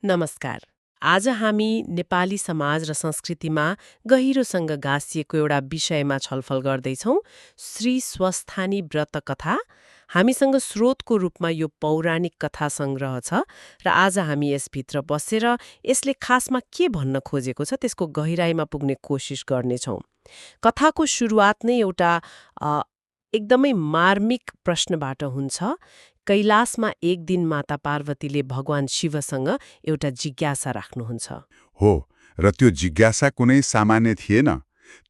नमस्कार। आज हामी नेपाली समाज र संस्कृतिमा गहिरोसँग गाँसिएको एउटा विषयमा छलफल गर्दैछौँ, श्री स्वस्थानी व्रत कथा। हामीसँग स्रोतको रूपमा यो पौराणिक कथा सङ्ग्रह छ र आज हामी यसभित्र बसेर यसले खासमा के भन्न खोजेको छ त्यसको गहिराईमा पुग्ने कोसिस गर्नेछौँ। कथाको सुरुवात नै एउटा एकदमै मार्मिक प्रश्नबाट हुन्छ। कैलाशमा एक दिन माता पार्वतीले भगवान शिवसँग एउटा जिज्ञासा राख्नुहुन्छ। हो, र त्यो जिज्ञासा कुनै सामान्य थिएन।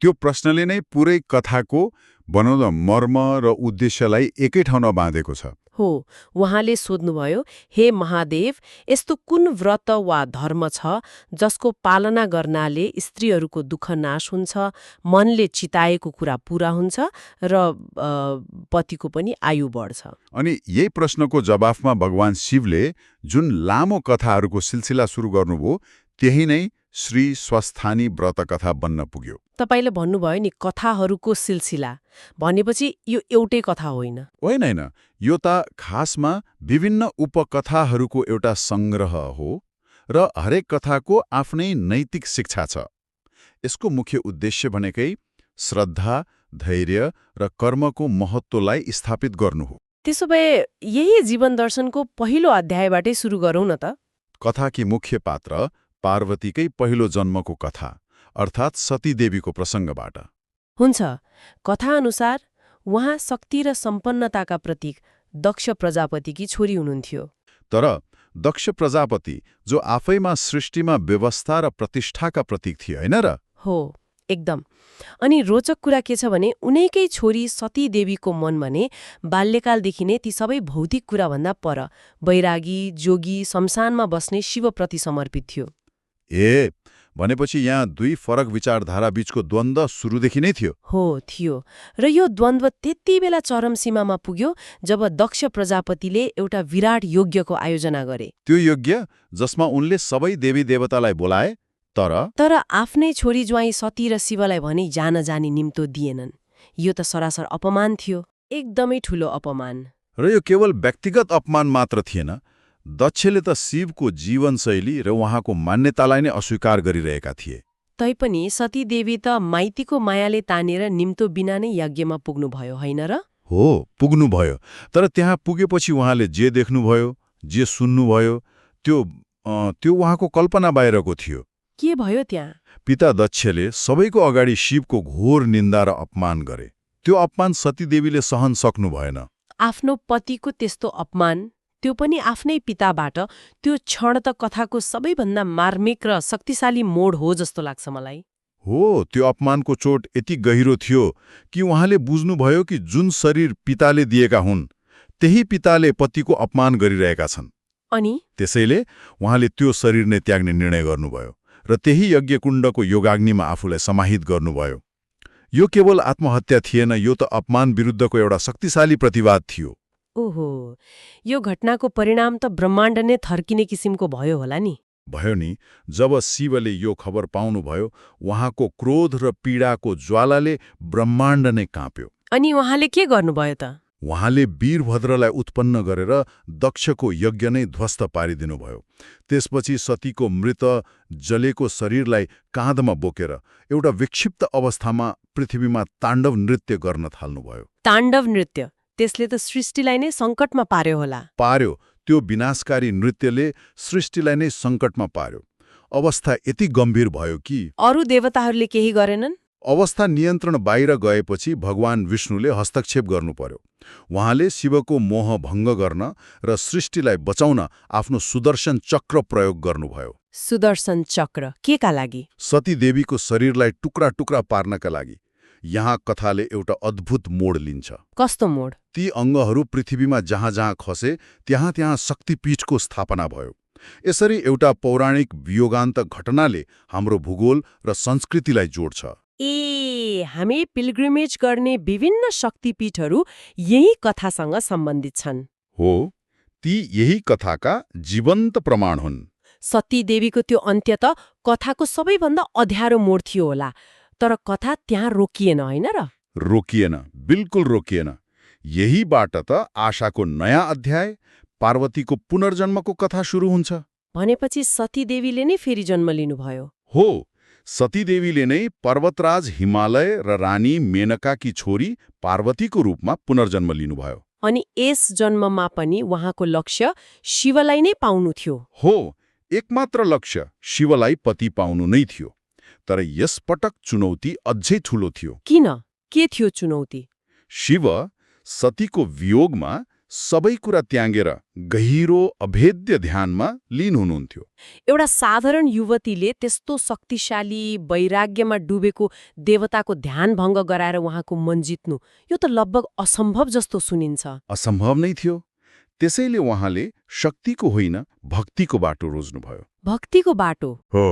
त्यो प्रश्नले नै पुरै कथाको बनाउँदा मर्म र उद्देश्यलाई एकै ठाउँमा बाँधेको छ। हो, उहाँले सोध्नुभयो, हे महादेव, यस्तो कुन व्रत वा धर्म छ जसको पालना गर्नाले स्त्रीहरूको दुःख नाश हुन्छ, मनले चिताएको कुरा पूरा हुन्छ र पतिको पनि आयु बढ्छ। अनि यही प्रश्नको जवाफमा भगवान शिवले जुन लामो कथाहरूको सिलसिला सुरु गर्नुभयो, त्यही नै श्री स्वस्थानी व्रत कथा बन्न पुग्यो। तपाईले भन्नुभयो नि कथाहरूको सिलसिला भनेपछि यो एउटै कथा होइन। होइन, यो त खासमा विभिन्न उपकथाहरूको एउटा सङ्ग्रह हो र हरेक कथाको आफ्नै नैतिक शिक्षा छ। यसको मुख्य उद्देश्य भनेकै श्रद्धा, धैर्य र कर्मको महत्त्वलाई स्थापित गर्नु हो। त्यसो भए यही जीवन दर्शनको पहिलो अध्यायबाटै सुरु गरौँ न त। कथाकी मुख्य पात्र पार्वतीकै पहिलो जन्मको कथा, अर्थात् सतीदेवीको प्रसङ्गबाट हुन्छ। कथाअनुसार उहाँ शक्ति र सम्पन्नताका प्रतीक दक्ष प्रजापतिकी छोरी हुनुहुन्थ्यो। तर दक्ष प्रजापति जो आफैमा सृष्टिमा व्यवस्था र प्रतिष्ठाका प्रतीक थिए, होइन र? हो, एकदम। अनि रोचक कुरा के छ भने उनैकै छोरी सती देवीको मन भने बाल्यकालदेखि नै ती सबै भौतिक कुराभन्दा पर वैरागी, जोगी, शमशानमा बस्ने शिवप्रति समर्पित थियो। ए, भनेपछि यहाँ दुई फरक विचारधारा बीचको द्वन्द्व सुरुदेखि नै थियो। हो, थियो। र यो द्वन्द्व त्यति बेला चरम सीमामा पुग्यो जब दक्ष प्रजापतिले एउटा विराट यज्ञको आयोजना गरे। त्यो यज्ञ जसमा उनले सबै देवी देवतालाई बोलाए, तर आफ्नै छोरी ज्वाइँ सती र शिवलाई भने जान जानी निम्तो दिएनन्। यो त सरासर अपमान थियो, एकदमै ठूलो अपमान। र यो केवल व्यक्तिगत अपमान मात्र थिएन। दक्षले त शिवको जीवनशैली र उहाँको मान्यतालाई नै अस्वीकार गरिरहेका थिए। तैपनि सती देवी त माइतीको मायाले तानेर निम्तो बिना नै यज्ञमा पुग्नुभयो, होइन र? हो, पुग्नुभयो। तर त्यहाँ पुगेपछि उहाँले जे देख्नुभयो, जे सुन्नुभयो, त्यो उहाँको कल्पना बाहिरको थियो। के भयो त्यहाँ? पिता दक्षले सबैको अगाडि शिवको घोर निन्दा र अपमान गरे। त्यो अपमान सतीदेवीले सहन सक्नु भएन। आफ्नो पतिको त्यस्तो अपमान, त्यो पनि आफ्नै पिताबाट, त्यो क्षण त कथाको सबैभन्दा मार्मिक र शक्तिशाली मोड हो जस्तो लाग्छ मलाई। हो, त्यो अपमानको चोट यति गहिरो थियो कि उहाँले बुझ्नुभयो कि जुन शरीर पिताले दिएका हुन्, त्यही पिताले पतिको अपमान गरिरहेका छन्। अनि त्यसैले उहाँले त्यो शरीर नै त्याग्ने निर्णय गर्नुभयो र त्यही यज्ञकुण्डको योगाग्निमा आफूलाई समाहित गर्नुभयो। यो केवल आत्महत्या थिएन, यो त अपमान विरुद्धको एउटा शक्तिशाली प्रतिवाद थियो। ओहो, यो घटनाको परिणाम त ब्रह्माण्ड नै थर्किने किसिमको भयो होला नि। भयो नि। जब शिवले यो खबर पाउनुभयो, उहाँको क्रोध र पीडाको ज्वालाले ब्रह्माण्ड नै काँप्यो। अनि उहाँले के गर्नुभयो त? उहाँले वीरभद्रलाई उत्पन्न गरेर दक्षको यज्ञ नै ध्वस्त पारिदिनुभयो। त्यसपछि सतीको मृत जलेको शरीरलाई काँधमा बोकेर एउटा विक्षिप्त अवस्थामा पृथ्वीमा ताण्डव नृत्य गर्न थाल्नुभयो। ताण्डव नृत्य? त्यसले त सृष्टिलाई नै सङ्कटमा पार्यो होला। पार्यो। त्यो विनाशकारी नृत्यले सृष्टिलाई नै सङ्कटमा पार्यो। अवस्था यति गम्भीर भयो कि अरू देवताहरूले केही गरेनन्। अवस्था नियन्त्रण बाहिर गएपछि भगवान विष्णुले हस्तक्षेप गर्नु पर्यो। उहाँले शिवको मोह भङ्ग गर्न र सृष्टिलाई बचाउन आफ्नो सुदर्शन चक्र प्रयोग गर्नुभयो। सुदर्शन चक्र के का लागि? सतीदेवीको शरीरलाई टुक्रा टुक्रा पार्नका लागि। यहाँ कथाले एउटा अद्भुत मोड लिन्छ। कस्तो मोड? ती अङ्गहरू पृथ्वीमा जहाँ जहाँ खसे त्यहाँ त्यहाँ शक्तिपीठको स्थापना भयो। यसरी एउटा पौराणिक वियोगान्त घटनाले हाम्रो भूगोल र संस्कृतिलाई जोड्छ। ए, हामी पिल्ग्रिमेज गर्ने विभिन्न शक्तिपीठहरू यही कथासँग सम्बन्धित छन्। हो, ती यही कथाका जीवन्त प्रमाण हुन्। सती देवीको त्यो अन्त्य त कथाको सबैभन्दा अध्यारो मोड थियो होला, तर कथा त्यहाँ रोकिएन, होइन र? रोकिएन, बिल्कुल रोकिएन। यहीबाट त आशाको नयाँ अध्याय, पार्वतीको पुनर्जन्मको कथा सुरु हुन्छ। भनेपछि सतीदेवीले नै फेरि जन्म लिनुभयो। हो, सतीदेवीले नै पर्वतराज हिमालय र रानी मेनकाकी छोरी पार्वतीको रूपमा पुनर्जन्म लिनुभयो। अनि यस जन्ममा पनि उहाँको लक्ष्य शिवलाई नै पाउनु थियो। हो, एकमात्र लक्ष्य शिवलाई पति पाउनु नै थियो। तर यस पटक चुनौती अझै ठूलो थियो। किन? के थियो चुनौती? शिव सतीको वियोगमा सबै कुरा त्यागेर गहिरो अभेद्य ध्यानमा लीन हुनुहुन्थ्यो। एउटा साधारण युवतीले त्यस्तो शक्तिशाली वैराग्यमा डुबेको देवताको ध्यान भङ्ग गराएर उहाँको मन जित्नु, यो त लगभग असम्भव जस्तो सुनिन्छ। असम्भव नै थियो। त्यसैले उहाँले शक्तिको होइन, भक्तिको बाटो रोज्नुभयो। भक्तिको बाटो? हो,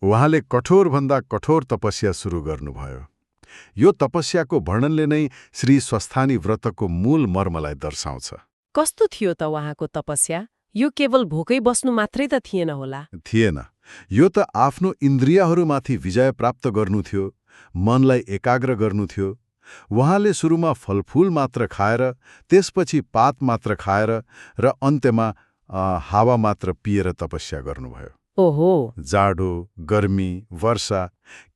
उहाँले कठोरभन्दा कठोर तपस्या सुरु गर्नुभयो। यो तपस्याको वर्णनले नै श्री स्वस्थानी व्रतको मूल मर्मलाई दर्शाउँछ। कस्तो थियो त उहाँको तपस्या? यो केवल भोकै बस्नु मात्रै त थिएन होला? थिएन। यो त आफ्नो इन्द्रियहरूमाथि विजय प्राप्त गर्नु थियो, मनलाई एकाग्र गर्नु थियो। उहाँले सुरुमा फलफूल मात्र खाएर, त्यसपछि पात मात्र खाएर र अन्त्यमा हावा मात्र पिएर तपस्या गर्नुभयो। ओहो! जाडो, गर्मी, वर्षा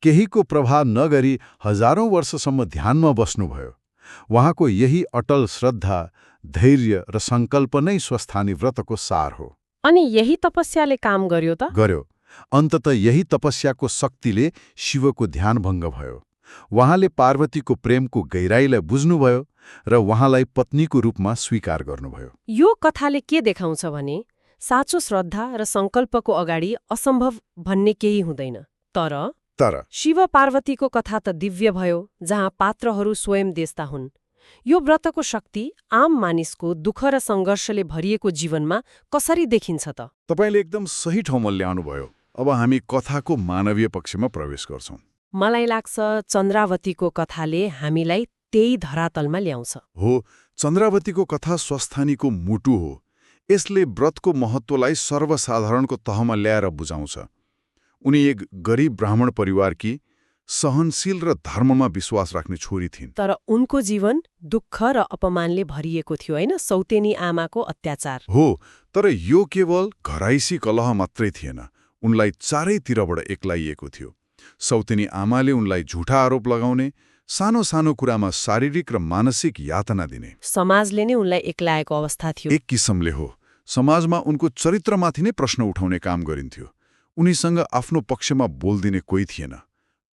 केहीको प्रभाव नगरी हजारौं वर्षसम्म ध्यानमा बस्नुभयो। उहाँको यही अटल श्रद्धा, धैर्य र सङ्कल्प नै स्वस्थानी व्रतको सार हो। अनि यही तपस्याले काम गर्यो त? गर्यो। अन्ततः यही तपस्याको शक्तिले शिवको ध्यान भङ्ग भयो। उहाँले पार्वतीको प्रेमको गहिराईलाई बुझ्नुभयो र उहाँलाई पत्नीको रूपमा स्वीकार गर्नुभयो। यो कथाले के देखाउँछ भने साँचो श्रद्धा र सङ्कल्पको अगाडि असम्भव भन्ने केही हुँदैन। तर शिव पार्वतीको कथा त दिव्य भयो, जहाँ पात्रहरू स्वयं देवता हुन्। यो व्रतको शक्ति आम मानिसको दुःख र सङ्घर्षले भरिएको जीवनमा कसरी देखिन्छ त? तपाईले एकदम सही ठाउँमा ल्याउनुभयो। अब हामी कथाको मानवीय पक्षमा प्रवेश गर्छौं। मलाई लाग्छ चन्द्रावतीको कथाले हामीलाई त्यही धरातलमा ल्याउँछ। हो, चन्द्रावतीको कथा स्वस्थानीको मुटु हो। यसले व्रतको महत्त्वलाई सर्वसाधारणको तहमा ल्याएर बुझाउँछ। उनी एक गरिब ब्राह्मण परिवारकी सहनशील र धर्ममा विश्वास राख्ने छोरी थिइन्। तर उनको जीवन दुःख र अपमानले भरिएको थियो, होइन? सौतेनी आमाको अत्याचार। हो, तर यो केवल घराइसी कलह मात्रै थिएन। उनलाई चारैतिरबाट एक्लाइएको थियो। सौतेनी आमाले उनलाई झुठा आरोप लगाउने, सानो सानो कुरामा शारीरिक र मानसिक यातना दिने। समाजले नै उनलाई एक्लाएको अवस्था थियो। एक किसिमले हो। समाजमा उनको चरित्रमाथि नै प्रश्न उठाउने काम गरिन्थ्यो। उनीसँग आफ्नो पक्षमा बोल्दिने कोही थिएन।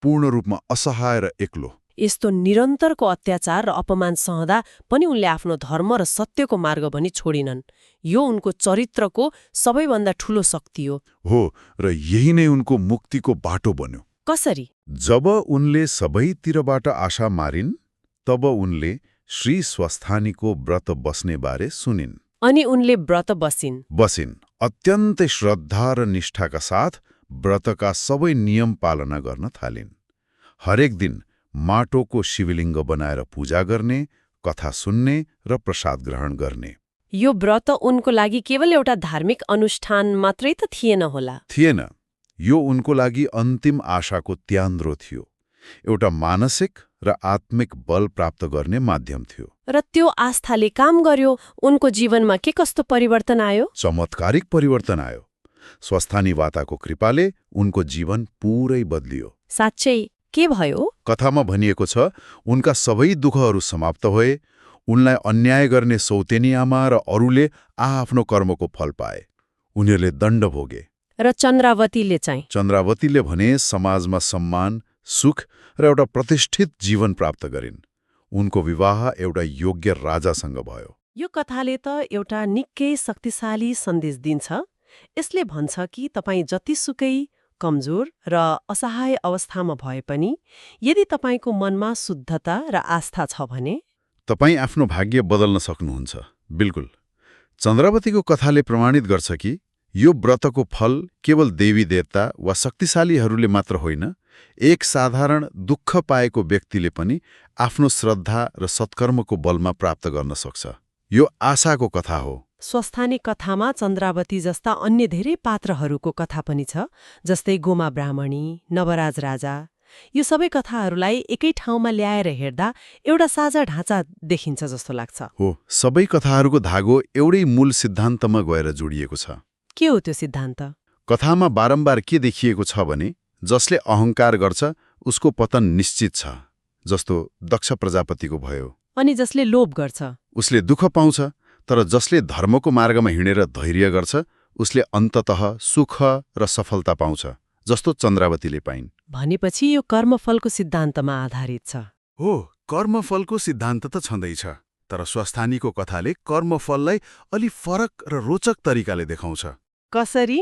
पूर्ण रूपमा असहाय र एक्लो। यस्तो निरन्तरको अत्याचार र अपमान सहँदा पनि उनले आफ्नो धर्म र सत्यको मार्ग पनि छोडिनन्। यो उनको चरित्रको सबैभन्दा ठूलो शक्ति हो। हो, र यही नै उनको मुक्तिको बाटो बन्यो। कसरी? जब उनले सबैतिरबाट आशा मारिन्, तब उनले श्री स्वस्थानीको व्रत बस्ने बारे सुनिन्। अनि उनले व्रत बसिन्। अत्यन्तै श्रद्धा र निष्ठाका साथ व्रतका सबै नियम पालना गर्न थालिन्। हरेक दिन माटोको शिवलिङ्ग बनाएर पूजा गर्ने, कथा सुन्ने र प्रसाद ग्रहण गर्ने। यो व्रत उनको लागि केवल एउटा धार्मिक अनुष्ठान मात्रै त थिएन होला? थिएन। यो उनको लागि अन्तिम आशाको त्यान्द्रो थियो। एउटा मानसिक र आत्मिक बल प्राप्त गर्ने माध्यम थियो। र त्यो आस्थाले काम गर्यो। उनको जीवनमा के कस्तो परिवर्तन आयो? चमत्कारिक परिवर्तन आयो। स्वस्थानी वाताको कृपाले उनको जीवन पूरै बदलियो। साँच्चै के भयो? कथामा भनिएको छ, उनका सबै दुःखहरू समाप्त भए। उनलाई अन्याय गर्ने सौतेनी आमा र अरूले आफ्नो कर्मको फल पाए। उनीहरूले दण्ड भोगे। र चन्द्रावतीले भने समाजमा सम्मान, सुख र एउटा प्रतिष्ठित जीवन प्राप्त गरिन्। उनको विवाह एउटा योग्य राजासँग भयो। यो कथाले त एउटा निकै शक्तिशाली सन्देश दिन्छ। यसले भन्छ कि तपाईँ जतिसुकै कमजोर र असहाय अवस्थामा भए पनि यदि तपाईको मनमा शुद्धता र आस्था छ भने तपाईँ आफ्नो भाग्य बदल्न सक्नुहुन्छ। बिल्कुल। चन्द्रावतीको कथाले प्रमाणित गर्छ कि यो व्रतको फल केवल देवी देवता वा शक्तिशालीहरूले मात्र होइन, एक साधारण दुःख पाएको व्यक्तिले पनि आफ्नो श्रद्धा र सत्कर्मको बलमा प्राप्त गर्न सक्छ। यो आशाको कथा हो। स्वस्थानी कथामा चन्द्रावती जस्ता अन्य धेरै पात्रहरूको कथा पनि छ, जस्तै गोमा ब्राह्मणी, नवराज राजा। यो सबै कथाहरूलाई एकै ठाउँमा ल्याएर हेर्दा एउटा साझा ढाँचा देखिन्छ जस्तो लाग्छ। हो, सबै कथाहरूको धागो एउटै मूल सिद्धान्तमा गएर जोडिएको छ। के हो त्यो सिद्धान्त? कथामा बारम्बार के देखिएको छ भने जसले अहङ्कार गर्छ उसको पतन निश्चित छ, जस्तो दक्ष प्रजापतिको भयो। अनि जसले लोभ गर्छ उसले दुःख पाउँछ, तर जसले धर्मको मार्गमा हिँडेर धैर्य गर्छ उसले अन्ततः सुख र सफलता पाउँछ, जस्तो चन्द्रावतीले पाइन्। भनेपछि यो कर्मफलको सिद्धान्तमा आधारित छ। हो, कर्मफलको सिद्धान्त त छँदैछ, तर स्वस्थानीको कथाले कर्मफललाई अलि फरक र रोचक तरिकाले देखाउँछ। कसरी?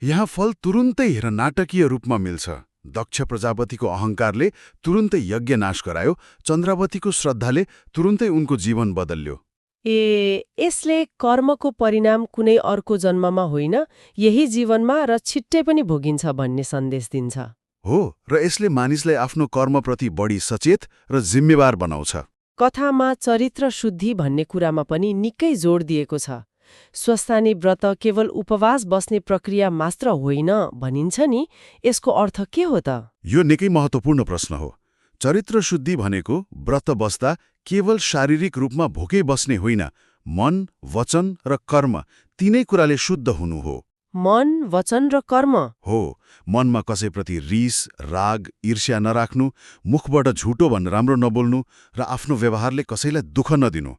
यहाँ फल तुरुन्तै र नाटकीय रूपमा मिल्छ। दक्ष प्रजापतिको अहङ्कारले तुरुन्तै यज्ञ नाश गरायो, चन्द्रावतीको श्रद्धाले तुरुन्तै उनको जीवन बदल्यो। यसले कर्मको परिणाम कुनै अर्को जन्ममा होइन, यही जीवनमा र छिट्टै पनि भोगिन्छ भन्ने सन्देश दिन्छ। हो, र यसले मानिसलाई आफ्नो कर्मप्रति बढी सचेत र जिम्मेवार बनाउँछ। कथामा चरित्र शुद्धि भन्ने कुरामा पनि निकै जोड दिएको छ। स्वस्थानी व्रत केवल उपवास बस्ने प्रक्रिया मात्र होइन भनिन्छ नि, यसको अर्थ के हो त? यो निकै महत्त्वपूर्ण प्रश्न हो। चरित्र शुद्धि भनेको व्रत बस्दा केवल शारीरिक रूपमा भोकै बस्ने होइन, मन, वचन र कर्म तीनै कुराले शुद्ध हुनु हो। मन, वचन र कर्म? हो, मनमा कसैप्रति रिस, राग, ईर्ष्या नराख्नु, मुखबाट झुटो भनेर राम्रो नबोल्नु र आफ्नो व्यवहारले कसैलाई दुःख नदिनु,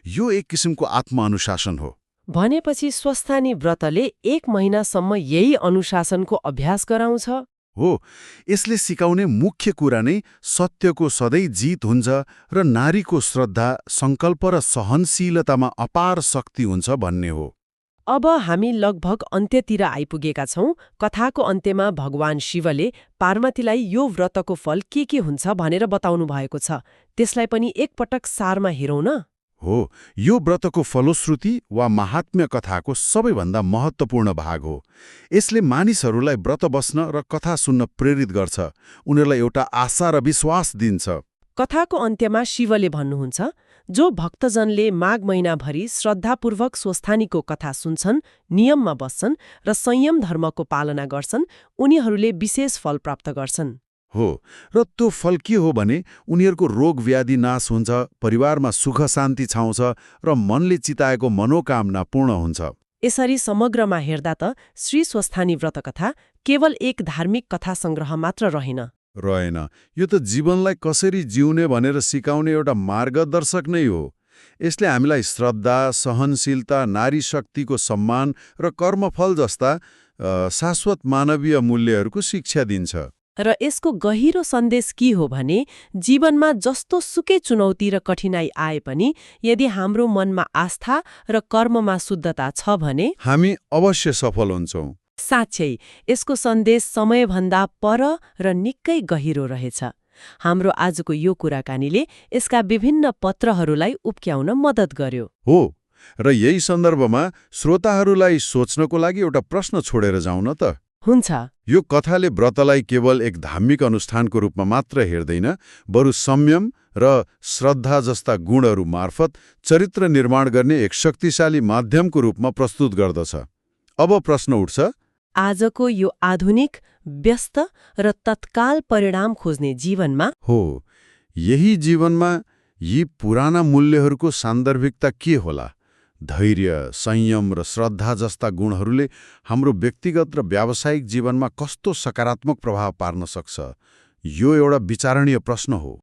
यो एक किसिमको आत्मअनुशासन हो। भनेपछि स्वस्थानी व्रतले 1 महिनासम्म यही अनुशासनको अभ्यास गराउँछ? हो, यसले सिकाउने मुख्य कुरा नै सत्यको सधैँ जित हुन्छ र नारीको श्रद्धा, सङ्कल्प र सहनशीलतामा अपार शक्ति हुन्छ भन्ने हो। अब हामी लगभग अन्त्यतिर आइपुगेका छौं। कथाको अन्त्यमा भगवान शिवले पार्वतीलाई यो व्रतको फल के हुन्छ भनेर बताउनु भएको छ। त्यसलाई पनि एकपटक सारमा हेरौँ न। हो, यो व्रतको फलश्रुति वा महात्म्य कथाको सबैभन्दा महत्त्वपूर्ण भाग हो। यसले मानिसहरूलाई व्रत बस्न र कथा सुन्न प्रेरित गर्छ, उनीहरूलाई एउटा आशा र विश्वास दिन्छ। कथाको अन्त्यमा शिवले भन्नुहुन्छ, जो भक्तजनले माघ महिनाभरि श्रद्धापूर्वक स्वस्थानीको कथा सुन्छन्, नियममा बस्छन् र संयम धर्मको पालना गर्छन्, उनीहरूले विशेष फल प्राप्त गर्छन्। हो, र त्यो फल के हो भने उनीहरूको रोग व्याधि नाश हुन्छ, परिवारमा सुख शान्ति छाउँछ र मनले चिताएको मनोकामना पूर्ण हुन्छ। यसरी समग्रमा हेर्दा त श्री स्वस्थानी व्रतकथा केवल एक धार्मिक कथा सङ्ग्रह मात्र रहेन। यो त जीवनलाई कसरी जिउने भनेर सिकाउने एउटा मार्गदर्शक नै हो। यसले हामीलाई श्रद्धा, सहनशीलता, नारी शक्तिको सम्मान र कर्मफल जस्ता शाश्वत मानवीय मूल्यहरूको शिक्षा दिन्छ। र यसको गहिरो सन्देश के हो भने जीवनमा जस्तो सुकै चुनौती र कठिनाई आए पनि यदि हाम्रो मनमा आस्था र कर्ममा शुद्धता छ भने हामी अवश्य सफल हुन्छौँ। साँच्चै यसको सन्देश समयभन्दा पर र निकै गहिरो रहेछ। हाम्रो आजको यो कुराकानीले यसका विभिन्न पत्रहरूलाई उप्क्याउन मद्दत गर्यो। हो, र यही सन्दर्भमा श्रोताहरूलाई सोच्नको लागि एउटा प्रश्न छोडेर जाउँ न त। हुन्छ। यो कथाले व्रतलाई केवल एक धार्मिक अनुष्ठानको रूपमा मात्र हेर्दैन, बरु संयम र श्रद्धा जस्ता गुणहरू मार्फत चरित्र निर्माण गर्ने एक शक्तिशाली माध्यमको रूपमा प्रस्तुत गर्दछ। अब प्रश्न उठ्छ, आजको यो आधुनिक, व्यस्त र तत्काल परिणाम खोज्ने जीवनमा यही जीवनमा यी पुराना मूल्यहरूको सान्दर्भिकता के होला? धैर्य, संयम र श्रद्धा जस्ता गुणहरूले हाम्रो व्यक्तिगत र व्यावसायिक जीवनमा कस्तो सकारात्मक प्रभाव पार्न सक्छ? यो एउटा विचारणीय प्रश्न हो।